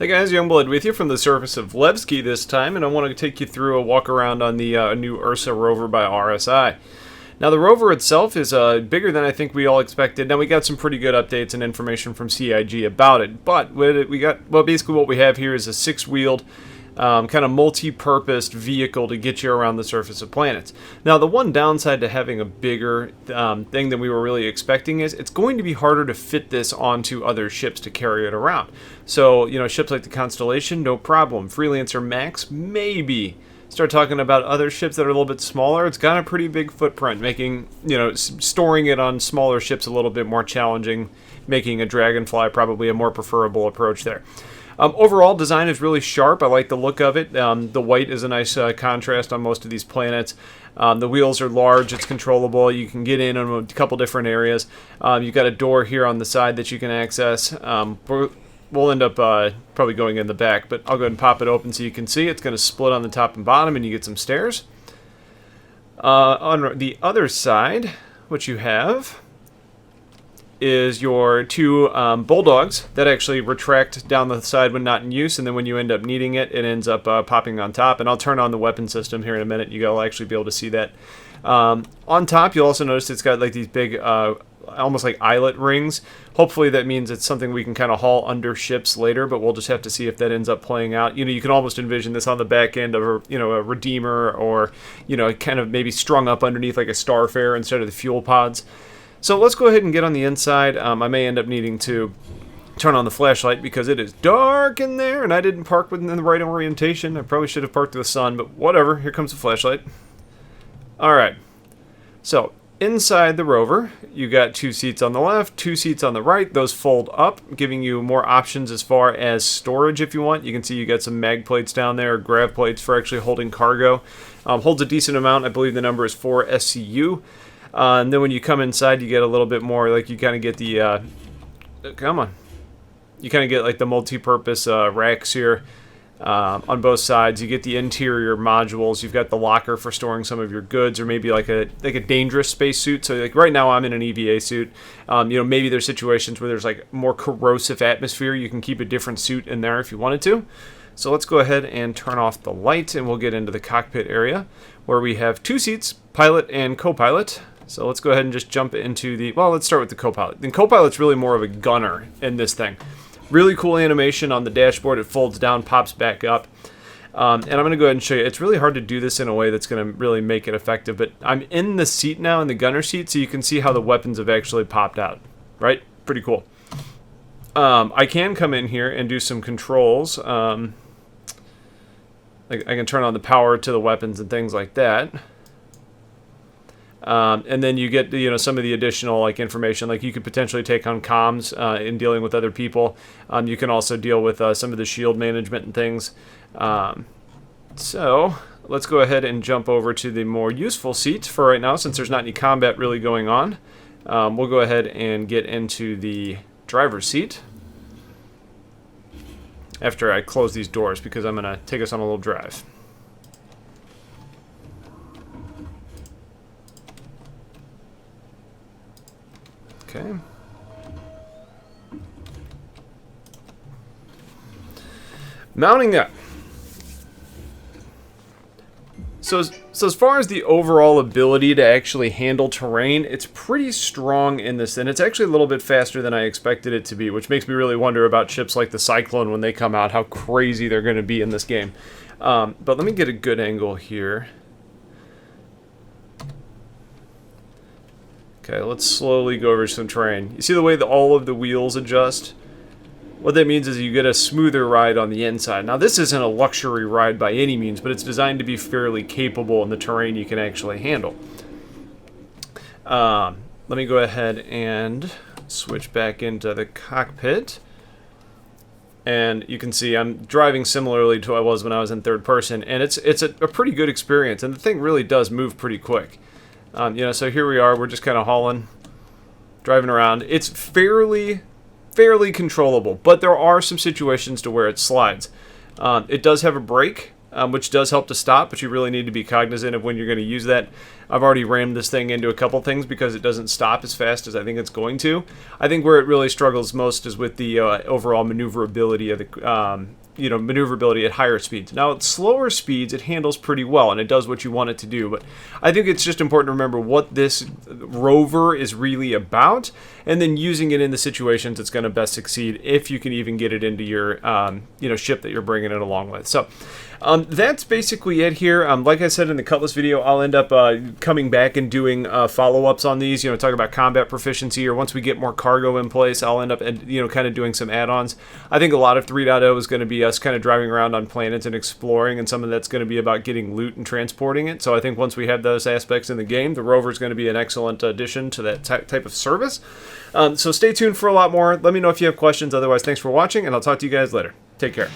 Hey guys, Youngblood with you from the surface of Levski this time, and I want to take you through a walk around on the new URSA Rover by RSI. Now the rover itself is bigger than I think we all expected. Now we got some pretty good updates and information from CIG about it, but basically what we have here is a six-wheeled kind of multi-purposed vehicle to get you around the surface of planets. Now the one downside to having a bigger thing than we were really expecting is it's going to be harder to fit this onto other ships to carry it around. So, you know, ships like the Constellation, no problem. Freelancer Max, maybe. Start talking about other ships that are a little bit smaller, it's got a pretty big footprint, making, you know, storing it on smaller ships a little bit more challenging, making a Dragonfly probably a more preferable approach there. Overall, design is really sharp. I like the look of it. The white is a nice contrast on most of these planets. The wheels are large. It's controllable. You can get in a couple different areas. You've got a door here on the side that you can access. We'll end up probably going in the back, but I'll go ahead and pop it open so you can see. It's going to split on the top and bottom, and you get some stairs. On the other side, what you have is your two bulldogs that actually retract down the side when not in use, and then when you end up needing it, it ends up popping on top. And I'll turn on the weapon system here in a minute. You'll actually be able to see that. On top, you'll also notice it's got like these big, almost like eyelet rings. Hopefully that means it's something we can kind of haul under ships later, but we'll just have to see if that ends up playing out. You know, you can almost envision this on the back end of a Redeemer, or, you know, kind of maybe strung up underneath like a Starfare instead of the fuel pods. So let's go ahead and get on the inside. I may end up needing to turn on the flashlight because it is dark in there, and I didn't park within the right orientation. I probably should have parked with the sun, but whatever. Here comes the flashlight. Alright, so inside the rover, you got two seats on the left, two seats on the right. Those fold up, giving you more options as far as storage if you want. You can see you got some mag plates down there, grav plates for actually holding cargo. Holds a decent amount. I believe the number is 4 SCU. And then when you come inside, you get a little bit more, like you kind of get the, you kind of get like the multi-purpose racks here on both sides. You get the interior modules. You've got the locker for storing some of your goods, or maybe like a dangerous spacesuit. So like right now I'm in an EVA suit. You know, maybe there's situations where there's like more corrosive atmosphere. You can keep a different suit in there if you wanted to. So let's go ahead and turn off the light, and we'll get into the cockpit area where we have two seats, pilot and co-pilot. So let's go ahead and just jump into the, well, let's start with the co-pilot. The co-pilot's really more of a gunner in this thing. Really cool animation on the dashboard. It folds down, pops back up. And I'm going to go ahead and show you. It's really hard to do this in a way that's going to really make it effective, but I'm in the seat now, in the gunner seat, so you can see how the weapons have actually popped out. Right? Pretty cool. I can come in here and do some controls. I can turn on the power to the weapons and things like that. And then you get, you know, some of the additional like information, like you could potentially take on comms in dealing with other people. You can also deal with some of the shield management and things. So let's go ahead and jump over to the more useful seat for right now, since there's not any combat really going on. We'll go ahead and get into the driver's seat after I close these doors, because I'm going to take us on a little drive. Okay. Mounting up. So as far as the overall ability to actually handle terrain, it's pretty strong in this, and it's actually a little bit faster than I expected it to be, which makes me really wonder about ships like the Cyclone when they come out, how crazy they're going to be in this game. But let me get a good angle here. Okay, let's slowly go over some terrain. You see the way that all of the wheels adjust? What that means is you get a smoother ride on the inside. Now this isn't a luxury ride by any means, but it's designed to be fairly capable in the terrain you can actually handle. Let me go ahead and switch back into the cockpit. And you can see I'm driving similarly to what I was when I was in third person, and it's a pretty good experience, and the thing really does move pretty quick. You know, so here we are, we're just kind of hauling, driving around. It's fairly controllable, but there are some situations to where it slides. It does have a brake, which does help to stop, but you really need to be cognizant of when you're going to use that. I've already rammed this thing into a couple things because it doesn't stop as fast as I think it's going to. I think where it really struggles most is with the overall maneuverability of the maneuverability at higher speeds. Now, at slower speeds, it handles pretty well, and it does what you want it to do, but I think it's just important to remember what this rover is really about, and then using it in the situations it's going to best succeed, if you can even get it into your ship that you're bringing it along with. So that's basically it here. Like I said in the Cutlass video, I'll end up coming back and doing follow-ups on these, talking about combat proficiency, or once we get more cargo in place, I'll end up kind of doing some add-ons. I think a lot of 3.0 is going to be us kind of driving around on planets and exploring, and some of that's going to be about getting loot and transporting it. So I think once we have those aspects in the game, the rover is going to be an excellent addition to that type of service. So stay tuned for a lot more. Let me know if you have questions. Otherwise, thanks for watching, and I'll talk to you guys later. Take care.